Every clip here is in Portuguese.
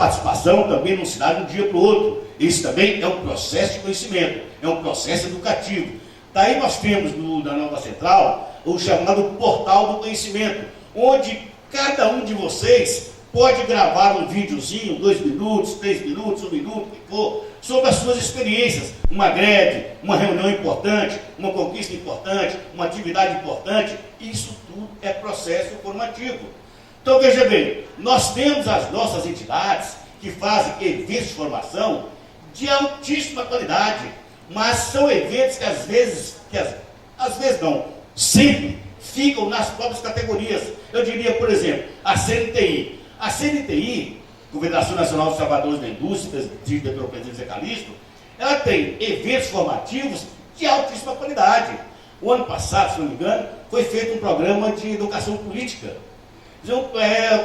participação também não se dá de um dia para o outro. Isso também é um processo de conhecimento, é um processo educativo. Daí nós temos na Nova Central o chamado Portal do Conhecimento, onde cada um de vocês pode gravar um videozinho, 2 minutos, 3 minutos, 1 minuto, o que for, sobre as suas experiências, uma greve, uma reunião importante, uma conquista importante, uma atividade importante. Isso tudo é processo formativo. Então veja bem, nós temos as nossas entidades que fazem eventos de formação de altíssima qualidade, mas são eventos que às vezes não, sempre ficam nas próprias categorias. Eu diria, por exemplo, a CNTI. A CNTI, Confederação Nacional dos Trabalhadores da Indústria, dirigida pelo presidente Zé Calixto, ela tem eventos formativos de altíssima qualidade. O ano passado, se não me engano, foi feito um programa de educação política. O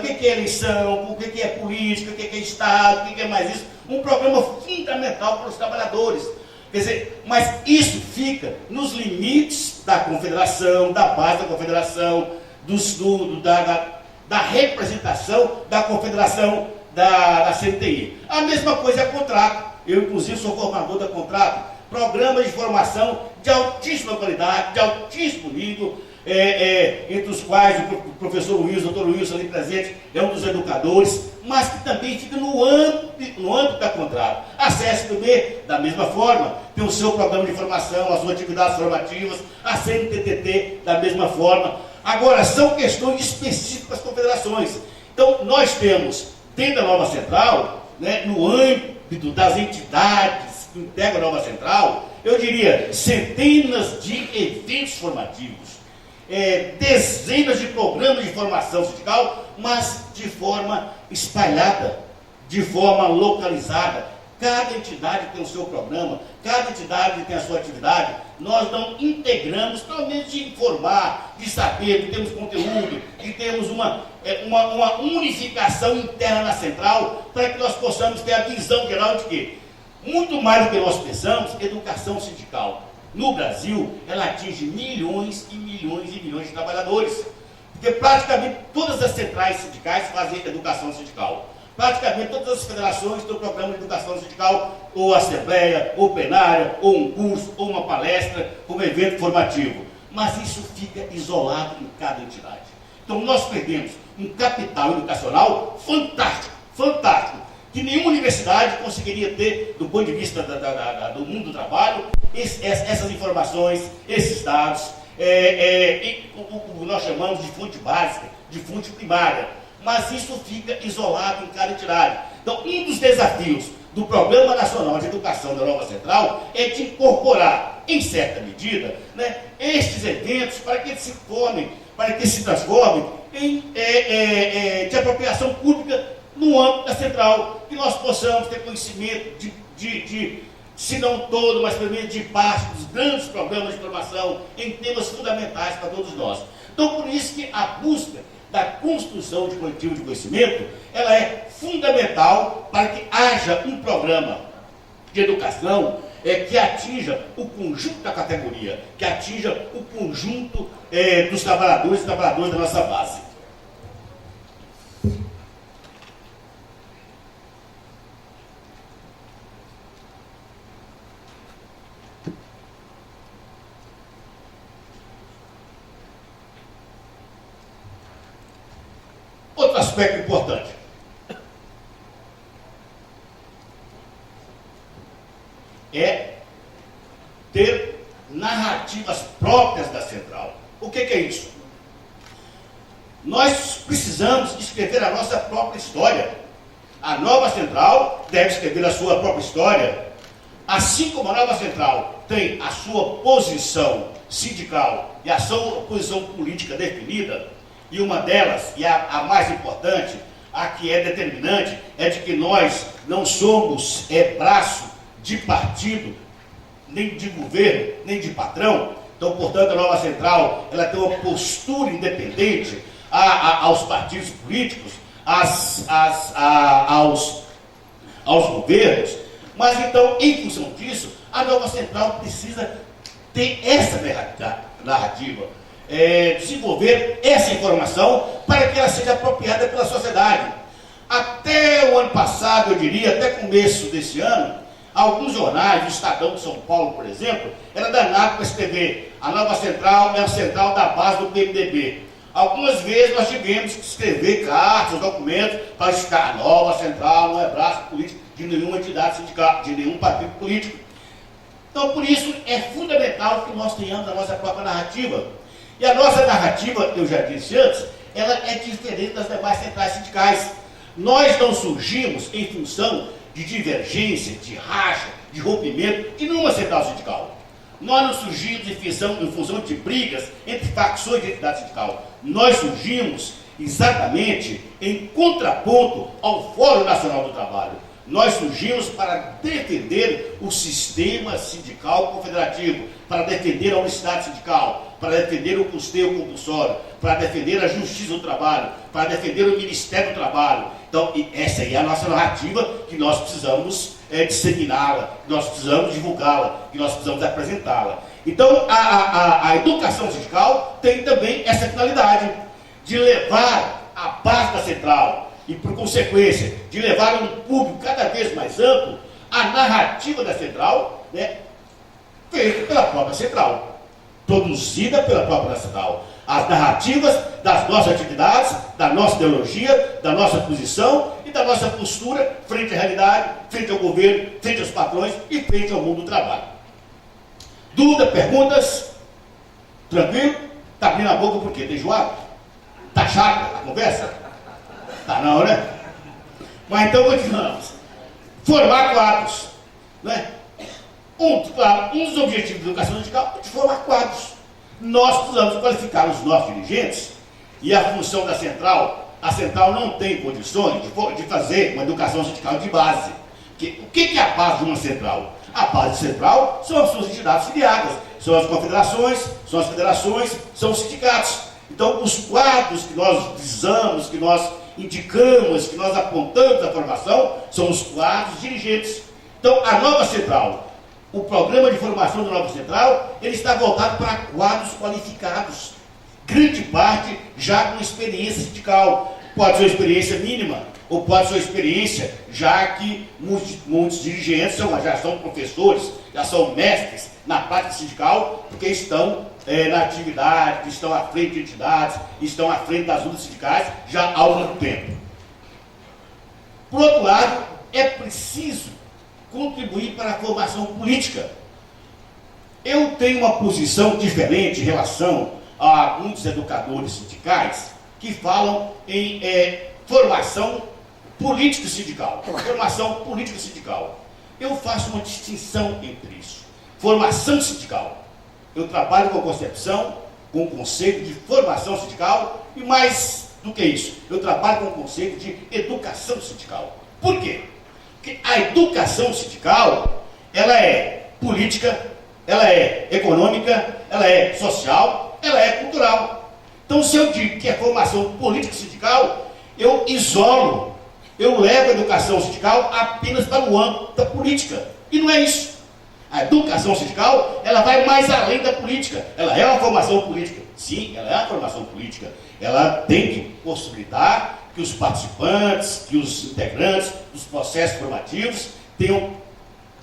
que é eleição, o que é política, o que é Estado, o que é mais isso. Um programa fundamental para os trabalhadores. Quer dizer, mas isso fica nos limites da confederação, da base da confederação, da representação da confederação da CNTI. A mesma coisa é contrato. Eu, inclusive, sou formador da contrato. Programas de formação de altíssima qualidade, de altíssimo nível, entre os quais o professor Luiz, o doutor Wilson ali presente, é um dos educadores, mas que também fica no âmbito da contrato. A CSPB, da mesma forma, tem o seu programa de formação, as suas atividades formativas, a CNTTT, da mesma forma. Agora, são questões específicas das confederações. Então, nós temos, dentro da Nova Central, né, no âmbito das entidades que integram a Nova Central, eu diria, centenas de eventos formativos, dezenas de programas de formação sindical, mas de forma espalhada, de forma localizada. Cada entidade tem o seu programa, cada entidade tem a sua atividade. Nós não integramos, pelo menos de informar, de saber que temos conteúdo, que temos uma unificação interna na central, para que nós possamos ter a visão geral de que, muito mais do que nós pensamos, educação sindical no Brasil, ela atinge milhões e milhões e milhões de trabalhadores. Porque praticamente todas as centrais sindicais fazem educação sindical. Praticamente todas as federações têm um programa de educação sindical, ou assembleia, ou plenária, ou um curso, ou uma palestra, como evento formativo. Mas isso fica isolado em cada entidade. Então nós perdemos um capital educacional fantástico, fantástico, que nenhuma universidade conseguiria ter, do ponto de vista do mundo do trabalho, essas informações, esses dados, o que nós chamamos de fonte básica, de fonte primária. Mas isso fica isolado em cada entidade. Então, um dos desafios do Programa Nacional de Educação da Nova Central é de incorporar, em certa medida, né, estes eventos para que eles se formem, para que se transformem de apropriação pública no âmbito da central, que nós possamos ter conhecimento se não todo, mas pelo menos de parte dos grandes programas de formação em temas fundamentais para todos nós. Então, por isso que a busca da construção de coletivo de conhecimento, ela é fundamental para que haja um programa de educação que atinja o conjunto da categoria, que atinja o conjunto dos trabalhadores e trabalhadoras da nossa base. Outro aspecto importante. É ter narrativas próprias da central. O que é isso? Nós precisamos escrever a nossa própria história. A Nova Central deve escrever a sua própria história. Assim como a Nova Central tem a sua posição sindical e a sua posição política definida, e uma delas, e a mais importante, a que é determinante, é de que nós não somos braço de partido, nem de governo, nem de patrão. Então, portanto, a Nova Central ela tem uma postura independente aos partidos políticos, aos governos. Mas, então, em função disso, a Nova Central precisa ter essa narrativa. Desenvolver essa informação para que ela seja apropriada pela sociedade. Até o ano passado, eu diria, até começo desse ano, alguns jornais, o Estadão de São Paulo, por exemplo, era danado para escrever: a Nova Central é a central da base do PMDB. Algumas vezes nós tivemos que escrever cartas, documentos, para explicar: a Nova Central não é braço político de nenhuma entidade sindical, de nenhum partido político. Então, por isso, é fundamental que nós tenhamos a nossa própria narrativa. E a nossa narrativa, eu já disse antes, ela é diferente das demais centrais sindicais. Nós não surgimos em função de divergência, de racha, de rompimento de nenhuma central sindical. Nós não surgimos em função de brigas entre facções de entidade sindical. Nós surgimos exatamente em contraponto ao Fórum Nacional do Trabalho. Nós surgimos para defender o sistema sindical confederativo, para defender a unicidade sindical, para defender o custeio compulsório, para defender a justiça do trabalho, para defender o Ministério do Trabalho. Então, essa aí é a nossa narrativa, que nós precisamos disseminá-la, que nós precisamos divulgá-la, que nós precisamos apresentá-la. Então, a educação sindical tem também essa finalidade de levar a base da central e, por consequência, de levar a um público cada vez mais amplo a narrativa da central, né, feita pela própria central, produzida pela própria central. As narrativas das nossas atividades, da nossa ideologia, da nossa posição e da nossa postura frente à realidade, frente ao governo, frente aos patrões e frente ao mundo do trabalho. Dúvida, perguntas? Tranquilo? Está abrindo a boca por quê? Está enjoado? Está chata a conversa? Tá não, né? Mas então continuamos. Formar quadros, né? Um dos objetivos da educação sindical é de formar quadros. Nós precisamos qualificar os nossos dirigentes, e a função da central, a central não tem condições de fazer uma educação sindical de base. O que é a base de uma central? A base central são as suas entidades filiadas, são as confederações, são as federações, são os sindicatos. Então, os quadros que nós visamos, que nós indicamos, que nós apontamos a formação, são os quadros dirigentes. Então, a nova central, o programa de formação da nova central, ele está voltado para quadros qualificados, grande parte já com experiência sindical. Pode ser uma experiência mínima, ou pode ser uma experiência, já que muitos dirigentes já são professores, já são mestres na prática sindical, porque estão na atividade, estão à frente de entidades, estão à frente das lutas sindicais já há algum tempo. Por outro lado, é preciso contribuir para a formação política. Eu tenho uma posição diferente em relação a muitos educadores sindicais que falam em formação política sindical. Formação política sindical. Eu faço uma distinção entre isso. Formação sindical. Eu trabalho com a concepção, com o conceito de formação sindical, e mais do que isso, eu trabalho com o conceito de educação sindical. Por quê? Porque a educação sindical, ela é política, ela é econômica, ela é social, ela é cultural. Então, se eu digo que é formação política sindical, eu isolo, eu levo a educação sindical apenas para o âmbito da política. E não é isso. A educação sindical, ela vai mais além da política. Ela é uma formação política. Sim, ela é uma formação política. Ela tem que possibilitar que os participantes, que os integrantes dos processos formativos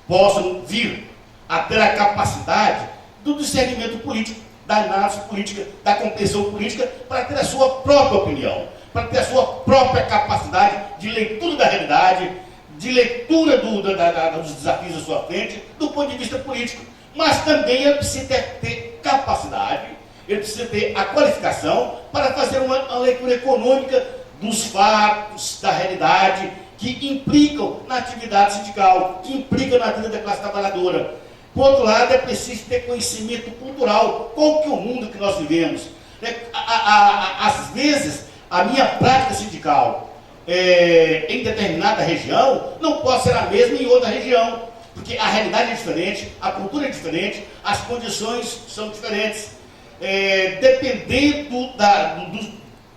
possam vir a ter a capacidade do discernimento político, da análise política, da compreensão política, para ter a sua própria opinião, para ter a sua própria capacidade de leitura da realidade, de leitura dos desafios à sua frente, do ponto de vista político. Mas também ele precisa ter capacidade, ele precisa ter a qualificação para fazer uma leitura econômica dos fatos, da realidade, que implicam na atividade sindical, que implicam na vida da classe trabalhadora. Por outro lado, é preciso ter conhecimento cultural. Qual que é o mundo que nós vivemos? Às vezes, a minha prática sindical em determinada região não pode ser a mesma em outra região, porque a realidade é diferente, a cultura é diferente, as condições são diferentes. Dependendo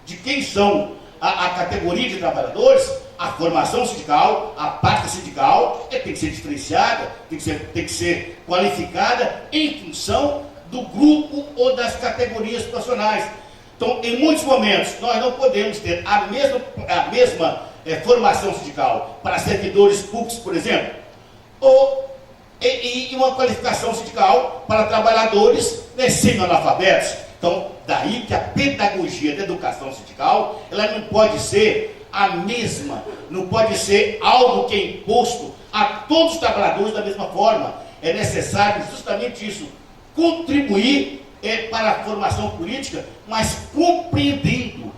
de quem são a categoria de trabalhadores, a formação sindical, a prática sindical tem que ser diferenciada, tem que ser qualificada em função do grupo ou das categorias profissionais. Então, em muitos momentos, nós não podemos ter a mesma formação sindical para servidores públicos, por exemplo, e uma qualificação sindical para trabalhadores semi-analfabetos. Então, daí que a pedagogia da educação sindical, ela não pode ser a mesma, não pode ser algo que é imposto a todos os trabalhadores da mesma forma. É necessário justamente isso, contribuir para a formação política, mas compreendendo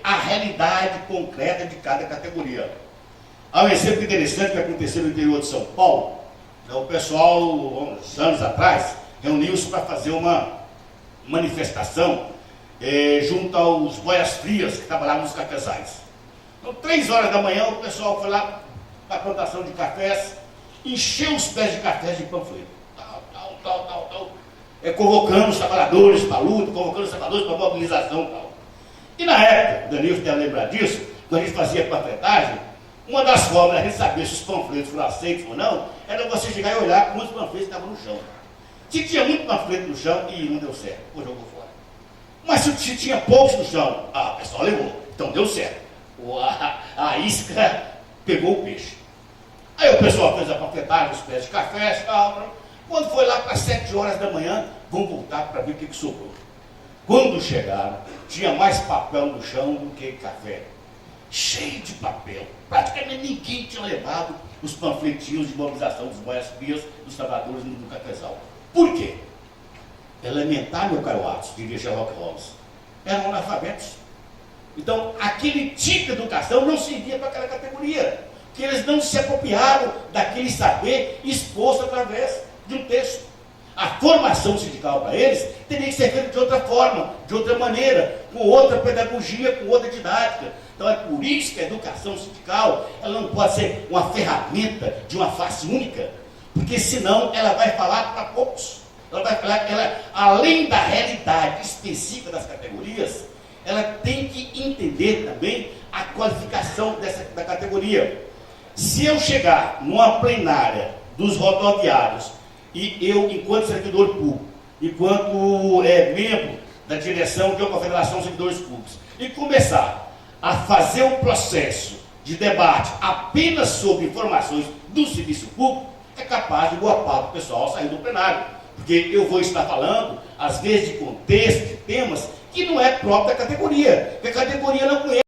a realidade concreta de cada categoria. Há um exemplo interessante que aconteceu no interior de São Paulo. O pessoal, uns anos atrás, reuniu-se para fazer uma manifestação junto aos boias frias que trabalhavam nos cafezais. Então, 3 horas da manhã, o pessoal foi lá para a plantação de cafés, encheu os pés de cafés de panfleto, convocando os trabalhadores para a luta, convocando os trabalhadores para a mobilização e tal. E na época, o Danilo deve lembrar disso, quando a gente fazia panfletagem, uma das formas da gente saber se os panfletos foram aceitos ou não, era você chegar e olhar quantos panfletos estavam no chão. Se tinha muito panfleto no chão, e não deu certo, ou jogou fora. Mas se tinha poucos no chão, o pessoal levou, então deu certo. A isca pegou o peixe. Aí o pessoal fez a panfletagem, os pés de café, tal. Quando foi lá para 7 horas da manhã, vamos voltar para ver o que sobrou. Quando chegaram, tinha mais papel no chão do que café. Cheio de papel. Praticamente ninguém tinha levado os panfletinhos de mobilização dos boias frias, dos trabalhadores do cafezal. Por quê? Elementar, meu caro Atos, diria Sherlock Holmes, eram analfabetos. Então, aquele tipo de educação não servia para aquela categoria, porque eles não se apropriaram daquele saber exposto através de um texto. A formação sindical para eles teria que ser feita de outra forma, de outra maneira, com outra pedagogia, com outra didática. Então é por isso que a educação sindical ela não pode ser uma ferramenta de uma face única, porque senão ela vai falar para poucos. Ela vai falar, além da realidade específica das categorias, ela tem que entender também a qualificação da categoria. Se eu chegar numa plenária dos rodoviários e eu, enquanto servidor público, enquanto membro da direção de uma confederação de servidores públicos, e começar a fazer um processo de debate apenas sobre informações do serviço público, é capaz de boa parte do pessoal sair do plenário. Porque eu vou estar falando, às vezes, de contexto, de temas que não é próprio da categoria, que a categoria não conhece.